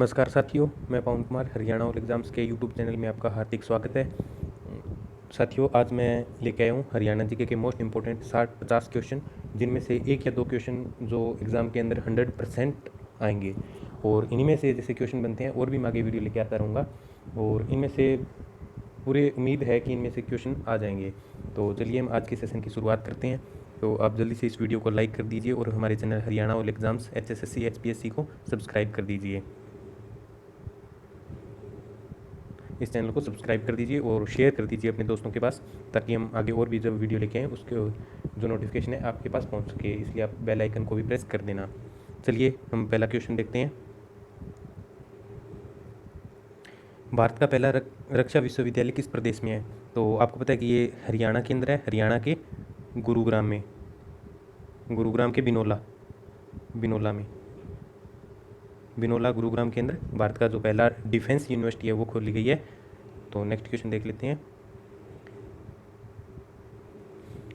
नमस्कार साथियों, मैं पवन कुमार हरियाणा ऑल एग्ज़ाम्स के यूट्यूब चैनल में आपका हार्दिक स्वागत है। साथियों, आज मैं लेके आया हूँ हरियाणा जीके के मोस्ट इंपॉर्टेंट 60-50 क्वेश्चन, जिनमें से एक या दो क्वेश्चन जो एग्ज़ाम के अंदर 100% आएंगे। और इन्हीं में से जैसे क्वेश्चन बनते हैं और भी मैं आगे वीडियो लेके आता रहूँगा, और इनमें से पूरी उम्मीद है कि इनमें से क्वेश्चन आ जाएंगे। तो चलिए हम आज के सेशन की शुरुआत करते हैं। तो आप जल्दी से इस वीडियो को लाइक कर दीजिए और हमारे channel Haryana all exams HSSC HPSC को सब्सक्राइब कर दीजिए। इस चैनल को सब्सक्राइब कर दीजिए और शेयर कर दीजिए अपने दोस्तों के पास, ताकि हम आगे और भी जब वीडियो लेके आएँ उसके जो नोटिफिकेशन है आपके पास पहुंच सके। इसलिए आप बेल आइकन को भी प्रेस कर देना। चलिए हम पहला क्वेश्चन देखते हैं। भारत का पहला रक्षा विश्वविद्यालय किस प्रदेश में है? तो आपको पता है कि ये हरियाणा के अंदर है, हरियाणा के गुरुग्राम में, गुरुग्राम के बिनोला में, बिनोला गुरुग्राम के अंदर भारत का जो पहला डिफेंस यूनिवर्सिटी है वो खोली गई है। तो नेक्स्ट क्वेश्चन देख लेते हैं।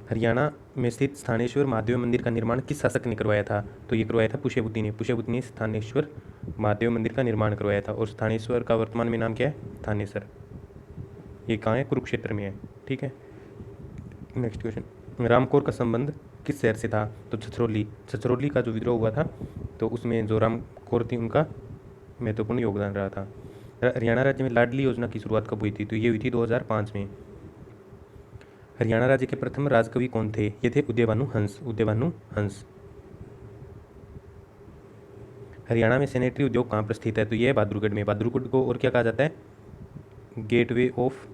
हरियाणा में स्थित स्थानेश्वर महादेव मंदिर का निर्माण किस शासक ने करवाया था? तो ये करवाया था पुष्यभूति ने। पुष्यभूति ने स्थानेश्वर महादेव मंदिर का निर्माण करवाया था। और स्थानेश्वर का वर्तमान में नाम क्या है? थानेसर। ये कहाँ है? कुरुक्षेत्र में है। ठीक है। नेक्स्ट क्वेश्चन, रामकोर का संबंध किस शहर से था? तो छछरौली। छछरौली का जो विद्रोह हुआ था तो उसमें जो रामकोर थी उनका महत्वपूर्ण योगदान रहा था। हरियाणा राज्य में लाडली योजना की शुरुआत कब हुई थी? तो ये हुई थी 2005 में। हरियाणा राज्य के प्रथम राजकवि कौन थे? ये थे उदयभानु हंस। उदयभानु हंस। हरियाणा में सैनिटरी उद्योग कहाँ पर स्थित है? तो ये है बहादुरगढ़ में। बहादुरगढ़ को और क्या कहा जाता है? Gateway of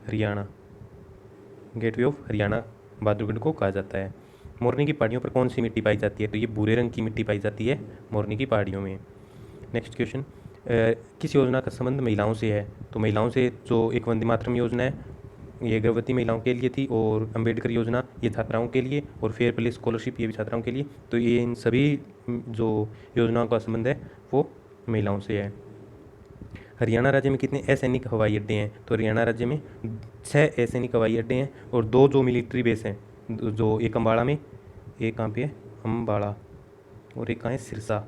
Haryana. Gateway of Haryana Bahadurgarh को कहा जाता है। मोरनी की पहाड़ियों पर कौन सी मिट्टी पाई जाती है? तो ये भूरे रंग की मिट्टी पाई जाती है मोरनी की पहाड़ियों में। नेक्स्ट क्वेश्चन, किस योजना का संबंध महिलाओं से है? तो महिलाओं से जो एक वंदे मातरम योजना है, ये गर्भवती महिलाओं के लिए थी, और अंबेडकर योजना ये छात्राओं के लिए, और फेयर प्ले स्कॉलरशिप ये भी छात्राओं के लिए। तो ये इन सभी जो योजनाओं का संबंध है वो महिलाओं से है। हरियाणा राज्य में कितने असैनिक हवाई अड्डे हैं? तो हरियाणा राज्य में 6 असैनिक हवाई अड्डे हैं, और 2 जो मिलिट्री बेस हैं, जो एक अम्बाड़ा में, एक कहाँ पे है? अम्बाड़ा, और एक कहाँ है? सिरसा।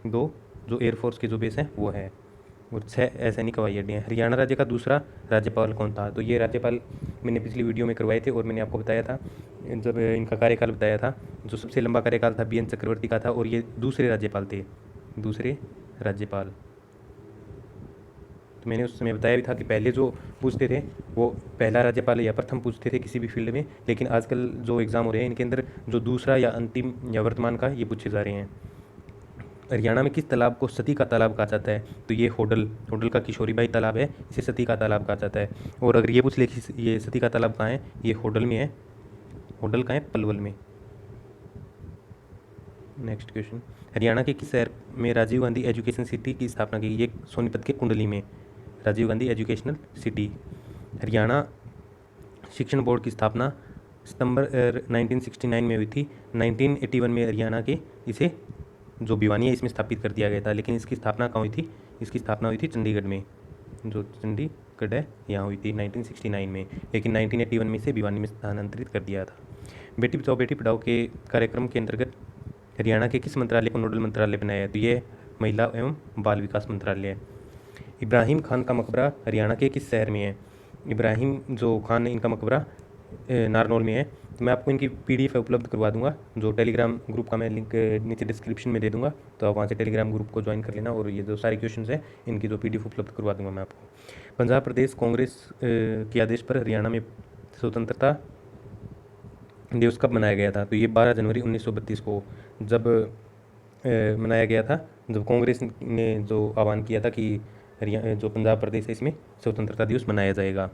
2 जो एयरफोर्स के जो बेस हैं वो है, और 6 असैनिक हवाई अड्डे हैं। हरियाणा राज्य का दूसरा राज्यपाल कौन था? तो ये राज्यपाल मैंने पिछली वीडियो में करवाए थे, और मैंने आपको बताया था जब इनका कार्यकाल बताया था। जो सबसे लंबा कार्यकाल था BN चक्रवर्ती का था, और ये दूसरे राज्यपाल थे, दूसरे राज्यपाल। तो मैंने उस समय बताया भी था कि पहले जो पूछते थे वो पहला राज्यपाल या प्रथम पूछते थे किसी भी फील्ड में, लेकिन आजकल जो एग्ज़ाम हो रहे हैं इनके अंदर जो दूसरा या अंतिम या वर्तमान का ये पूछे जा रहे हैं। हरियाणा में किस तालाब को सती का तालाब कहा जाता है? तो ये होडल का किशोरीबाई तालाब है, इसे सती का तालाब कहा जाता है। और अगर ये पूछ ले कि ये सती का तालाब कहाँ है, ये होडल में है। होडल कहाँ है? पलवल में। नेक्स्ट क्वेश्चन, हरियाणा के किस शहर में राजीव गांधी एजुकेशन सिटी की स्थापना की? ये सोनीपत के कुंडली में, राजीव गांधी एजुकेशनल सिटी। हरियाणा शिक्षण बोर्ड की स्थापना सितंबर 1969 में हुई थी। 1981 में हरियाणा के इसे जो भिवानी है इसमें स्थापित कर दिया गया था, लेकिन इसकी स्थापना कहाँ हुई थी? इसकी स्थापना हुई थी चंडीगढ़ में, जो चंडीगढ़ है यहाँ हुई थी 1969 में, लेकिन 1981 में इसे भिवानी में स्थानांतरित कर दिया था। बेटी बचाओ बेटी पढ़ाओ के कार्यक्रम के अंतर्गत हरियाणा के किस मंत्रालय को नोडल मंत्रालय बनाया है? तो ये महिला एवं बाल विकास मंत्रालय है। इब्राहिम खान का मकबरा हरियाणा के किस शहर में है? इब्राहिम जो खान है इनका मकबरा नारनौल में है। तो मैं आपको इनकी PDF उपलब्ध करवा दूंगा, जो टेलीग्राम ग्रुप का मैं लिंक नीचे डिस्क्रिप्शन में दे दूंगा, तो आप वहाँ से टेलीग्राम ग्रुप को ज्वाइन कर लेना, और ये जो सारे क्वेश्चन हैं इनकी जो PDF उपलब्ध करवा दूंगा मैं आपको। पंजाब प्रदेश कांग्रेस के आदेश पर हरियाणा में स्वतंत्रता दिवस कब मनाया गया था? तो ये 12 जनवरी 1932 को जब मनाया गया था, जब कांग्रेस ने जो आह्वान किया था कि हरियाणा जो पंजाब प्रदेश है इसमें स्वतंत्रता दिवस मनाया जाएगा।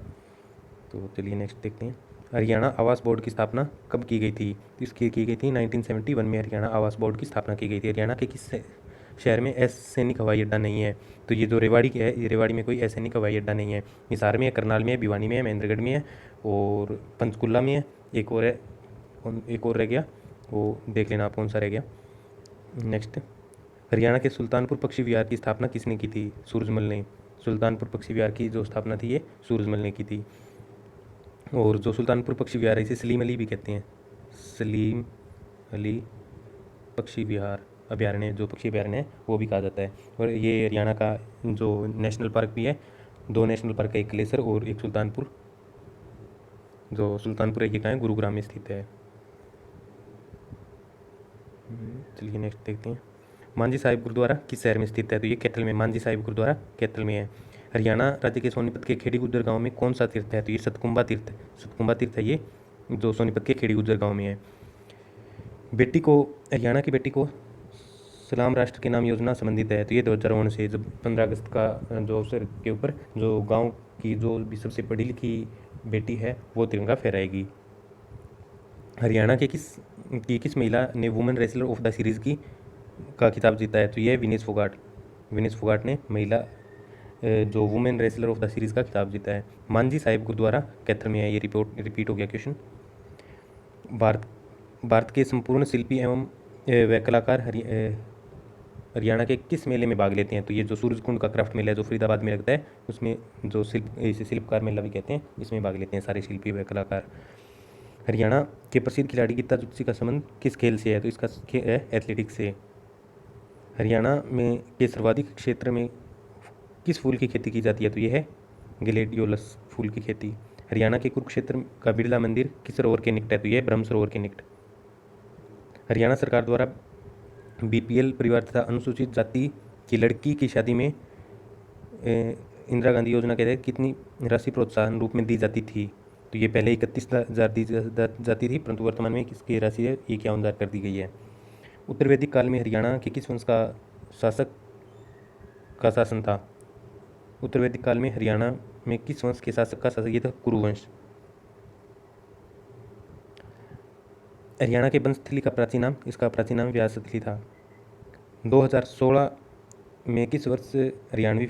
तो चलिए नेक्स्ट देखते हैं। हरियाणा आवास बोर्ड की स्थापना कब की गई थी? इसकी की गई थी 1971 में हरियाणा आवास बोर्ड की स्थापना की गई थी। हरियाणा के किस शहर में असैनिक हवाई अड्डा नहीं है? तो ये जो रेवाड़ी की है, ये रेवाड़ी में कोई असैनिक हवाई अड्डा नहीं है। हिसार में है, करनाल में है, भिवानी में है, महेंद्रगढ़ में है, और पंचकुला में है। एक और है, एक और रह गया, वो देख लेना आप कौन सा रह गया। नेक्स्ट, हरियाणा के सुल्तानपुर पक्षी विहार की स्थापना किसने की थी? सूरजमल ने। सुल्तानपुर पक्षी विहार की जो स्थापना थी ये सूरजमल ने की थी। और जो सुल्तानपुर पक्षी विहार है इसे सलीम अली भी कहते हैं, सलीम अली पक्षी विहार। अभयारण्य, जो पक्षी अभयारण्य है वो भी कहा जाता है। और ये हरियाणा का जो नेशनल पार्क भी है, 2 नेशनल पार्क है, एक कलेसर और एक सुल्तानपुर। जो सुल्तानपुर है ये कहाँ है, गुरुग्राम में स्थित है। चलिए नेक्स्ट देखते हैं। मांझी साहिब गुरुद्वारा किस शहर में स्थित है, तो ये कैथल में, मांझी साहिब गुरुद्वारा कैथल में है। हरियाणा राज्य के सोनीपत के खेड़ी गुज्जर गांव में कौन सा तीर्थ है, तो ये सतकुंबा तीर्थ, सतकुंबा तीर्थ है ये, जो सोनीपत के खेड़ी गुज्जर गांव में है। बेटी को, हरियाणा की बेटी को सलाम राष्ट्र के नाम योजना संबंधित है, तो ये 2019 से, जब 15 अगस्त का जो अवसर के ऊपर जो गांव की जो भी सबसे पढ़ी लिखी बेटी है वो तिरंगा फहराएगी। हरियाणा के किस महिला ने women wrestler of the series का खिताब जीता है, तो ये विनेश फोगाट, विनेश फोगाट ने महिला जो women wrestler of the series का खिताब जीता है। मांझी साहिब गुरुद्वारा कैथल में है, ये रिपीट हो गया क्वेश्चन। भारत के संपूर्ण शिल्पी एवं व कलाकार हरियाणा के किस मेले में भाग लेते हैं, तो ये जो सूरजकुंड का क्राफ्ट मेला है जो फरीदाबाद में लगता है, उसमें जो इसे शिल्पकार मेला भी कहते हैं, इसमें भाग लेते हैं सारे शिल्पी व कलाकार। हरियाणा के प्रसिद्ध खिलाड़ी गीता जुत्सी का संबंध किस खेल से है, तो इसका है एथलेटिक्स से। हरियाणा में के सर्वाधिक क्षेत्र में किस फूल की खेती की जाती है, तो ये है ग्लेडियोलस फूल की खेती। हरियाणा के कुरुक्षेत्र का बिरला मंदिर किस सरोवर के निकट है, तो ये ब्रह्म सरोवर के निकट। हरियाणा सरकार द्वारा बीपीएल परिवार तथा अनुसूचित जाति की लड़की की शादी में इंदिरा गांधी योजना के तहत कितनी राशि प्रोत्साहन रूप में दी जाती थी, तो ये पहले 31,000 दी जाती थी, परंतु वर्तमान में किसकी राशि है, 51,000 कर दी गई है। उत्तर वैदिक काल में हरियाणा के किस वंश का शासन था, उत्तर वैदिक काल में हरियाणा में किस वंश के शासक का शासक, ये था कुरुवंश। हरियाणा के वंशथिली का प्राचीन नाम, इसका प्राचीन नाम व्यासथिली था। 2016 में किस हरियाणवी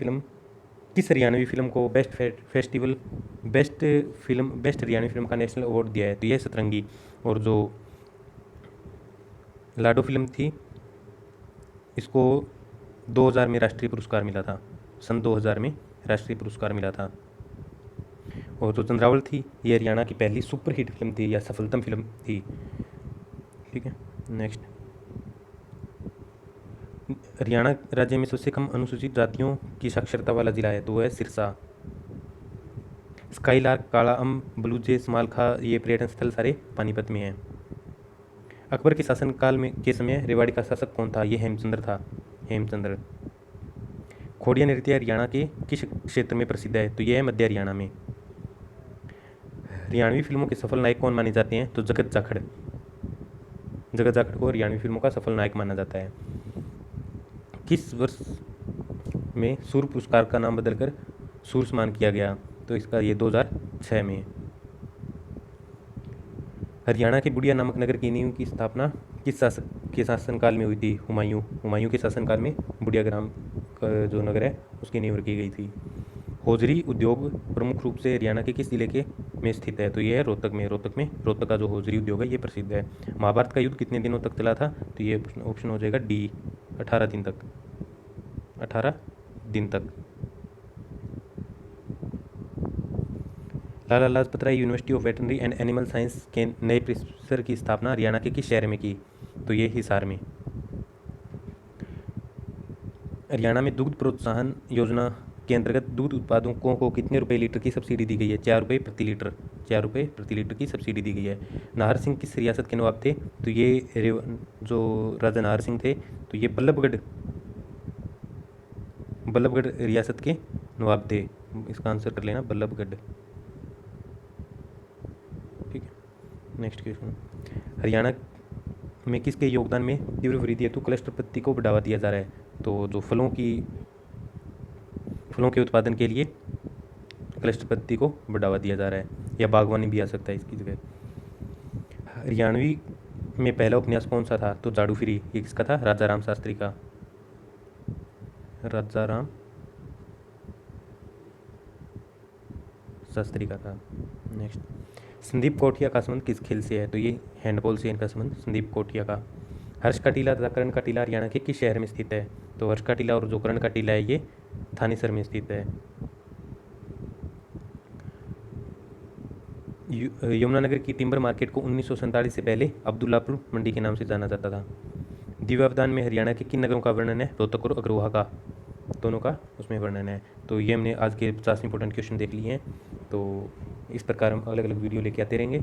फिल्म को बेस्ट हरियाणवी फिल्म का नेशनल अवार्ड दिया है, तो यह सतरंगी। और जो लाडो फिल्म थी इसको 2000 में राष्ट्रीय पुरस्कार मिला था, सन 2000 में राष्ट्रीय पुरस्कार मिला था। और जो चंद्रावल थी ये हरियाणा की पहली सुपरहिट फिल्म थी या सफलतम फिल्म थी। ठीक है, नेक्स्ट। हरियाणा राज्य में सबसे कम अनुसूचित जातियों की साक्षरता वाला जिला है, तो वह है सिरसा। स्काईलार्क, काला अम्ब, बलूजे, समालखा, ये पर्यटन स्थल सारे पानीपत में हैं। अकबर के शासनकाल में के समय रेवाड़ी का शासक कौन था, ये हेमचंद्र था, हेमचंद्र। खोड़िया नृत्य हरियाणा के किस क्षेत्र में प्रसिद्ध है, तो यह है मध्य हरियाणा में। हरियाणवी फिल्मों के सफल नायक कौन माने जाते हैं, तो जगत जाखड़, जगत जाखड़ को हरियाणवी फिल्मों का सफल नायक माना जाता है। किस वर्ष में सूर्य पुरस्कार का नाम बदलकर सूर्य सम्मान किया गया, तो इसका ये 2006 में। हरियाणा के बुढ़िया नामक नगर की नींव की स्थापना किस शासक के शासनकाल में हुई थी, हुमायूं के शासनकाल में बुढ़िया ग्राम का जो नगर है उसकी नींव रखी गई थी। होजरी उद्योग प्रमुख रूप से हरियाणा के किस जिले के में स्थित है, तो ये है रोहतक में, रोहतक का जो होजरी उद्योग है ये प्रसिद्ध है। महाभारत का युद्ध कितने दिनों तक चला था, तो ये ऑप्शन हो जाएगा डी, 18 दिन तक, 18 दिन तक। Lala Lajpat Rai university of veterinary and animal science के नए परिसर की स्थापना हरियाणा के किस शहर में की, तो ये हिसार में। हरियाणा में दुग्ध प्रोत्साहन योजना के अंतर्गत दूध उत्पादकों को कितने रुपए लीटर की सब्सिडी दी गई है, 4 रुपये प्रति लीटर, 4 रुपये प्रति लीटर की सब्सिडी दी गई है। नाहर सिंह किस रियासत के नवाब थे, तो ये जो राजा नाहर सिंह थे तो ये बल्लभगढ़ रियासत के नवाब थे, इसका आंसर कर लेना बल्लभगढ़। ठीक है, नेक्स्ट क्वेश्चन। हरियाणा में किसके योगदान में तीव्र वृद्धि हेतु क्लस्टर पत्ती को बढ़ावा दिया जा रहा है, तो जो फलों के उत्पादन के लिए क्लस्टर पत्ती को बढ़ावा दिया जा रहा है, या बागवानी भी आ सकता है इसकी जगह। हरियाणवी में पहला उपन्यास कौन सा था, तो जाड़ू फिरी, ये किसका था, राजा राम शास्त्री का, राजा राम शास्त्री का था। नेक्स्ट, संदीप कोठिया का संबंध किस खेल से है, तो ये हैंडबॉल से इनका संबंध संदीप कोठिया का। हर्ष का टीला तथा कर्ण का टीला हरियाणा के किस शहर में स्थित है, तो हर्ष का टीला और जो कर्ण का टीला है ये थानेसर में स्थित है। यमुनानगर की टिम्बर मार्केट को 1947 से पहले अब्दुल्लापुर मंडी के नाम से जाना जाता था। दिव्यावदान में हरियाणा के किन नगरों का वर्णन है? रोहतक और अग्रोहा का, दोनों का उसमें वर्णन है। तो ये हमने आज के 50 इंपॉर्टेंट क्वेश्चन देख लिए हैं। तो इस प्रकार हम अलग अलग वीडियो लेके आते रहेंगे।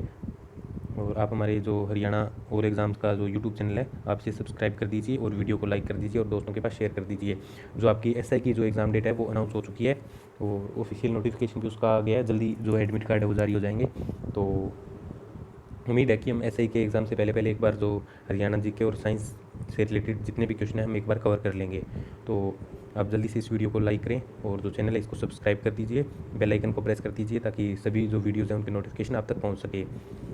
और आप हमारे जो हरियाणा और एग्ज़ाम्स का जो यूट्यूब चैनल है, आप इसे सब्सक्राइब कर दीजिए और वीडियो को लाइक कर दीजिए और दोस्तों के पास शेयर कर दीजिए। जो आपकी एसआई की जो एग्ज़ाम डेट है वो अनाउंस हो चुकी है और ऑफिशियल नोटिफिकेशन भी उसका आ गया है। जल्दी जो एडमिट कार्ड है वो जारी हो जाएंगे। तो उम्मीद है कि हम एसआई के एग्ज़ाम से पहले एक बार जो हरियाणा जीके और साइंस से रिलेटेड जितने भी क्वेश्चन हैं हम एक बार कवर कर लेंगे। तो आप जल्दी से इस वीडियो को लाइक करें और जो चैनल है इसको सब्सक्राइब कर दीजिए, बेल आइकन को प्रेस कर दीजिए ताकि सभी जो वीडियोज़ हैं उनके नोटिफिकेशन आप तक पहुंच सके।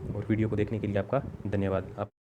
और वीडियो को देखने के लिए आपका धन्यवाद। आप